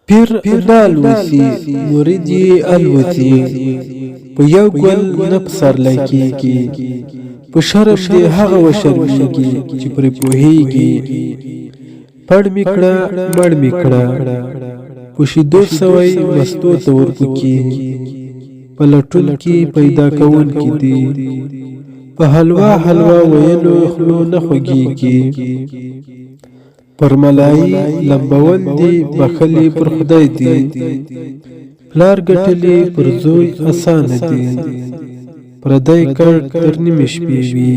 پیر نالوسی مرید یې الوتی، په یو ګل نه پسرلی کېږي، په شرم دې هغه وشرمېږي چې پرې پوهېږي. پړ مې کړه مړ مې کړه، په شیدو سوی مستو ته ورپکي، په لټون کې پیدا کوونکي دي، په حلوا حلوا ویلو خلو نه خوږېږي. پر ملایي لمبول دي بخلي پر خدای دي، پلار ګټلې پر زوی اسانه دي، پردی کړ تر نیمې شپې وي،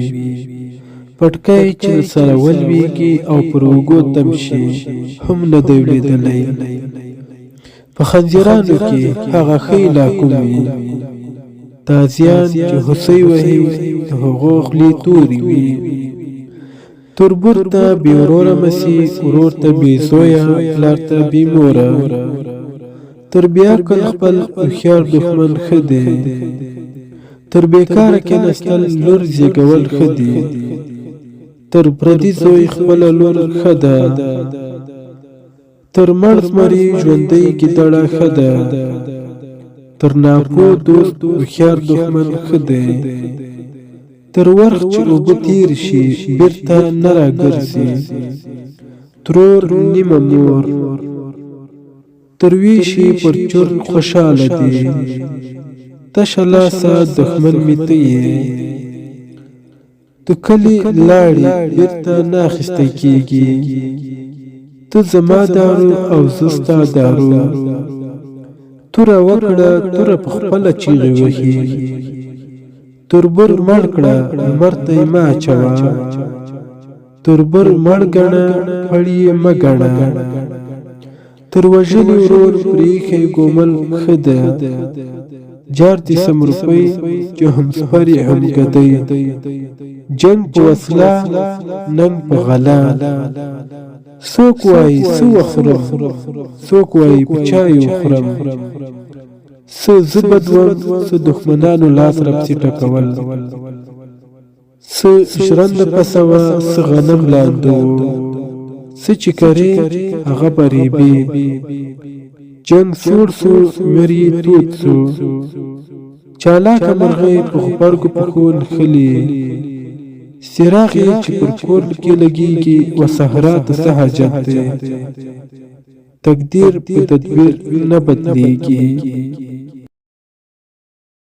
پټکی چې سره ولویږي او پر اوږو تم شي هم نه دی لیدلی. په خنجرانو کې هغه ښې لا کوم وي، تازیان چې هوسۍ وهي د هغو خولې تورې وي. تربور ته بې وروره مسي، ورور ته بې زویه، پلار ته بې موره. تر بې عقل خپل هوښیار دښمن ښه دی، تر بېکاره کېناستل لور زېږول ښه دي. تر پردي زوی خپله لور ښه ده، تر مړ زمري ژوندۍ ګیدړه ښه ده. تر ناپوه دوست هوښیار دښمن ښه دی، تر ورخ چې اوبه تېر شي بېرته نه راګرځي. ترور نیمه مور، تر ویشي پر چور خوشحاله دي، تشه لاسه دښمن مې ته یې. د کلي لاړې بېرته نه اخیستی کېږي، ته زما دارو او زه ستا دارو. توره وکړه توره په خپله چیغې وهي، تربور مړ کړه لمر ته یې مه اچوه. تربور مړ ګڼه پړ یې مه ګڼه، تر وژلي ورور پرېښی ګومل ښه ده. جار دې سم روپۍ چې همسفر یې هم ګدۍ، جنګ په وسله ننګ په غله. څوک وایي څه وخورم، څوک وایي په چایو خورم، څه زه بد وم څه دښمنانو لاس راپسې ټکول. څه ژرنده پسه وه څه غنم لانده و، څه چې کرې هغه به ریبې. جنګ سوړ سو میر یې تود سو، چالاکه مرغۍ په غبرګو پښو نښلي. څراغ یې چې پر کور کې لګېږي و صحرا ته څه حاجت دی. تقدیر په تدبیر نه بدلېږي.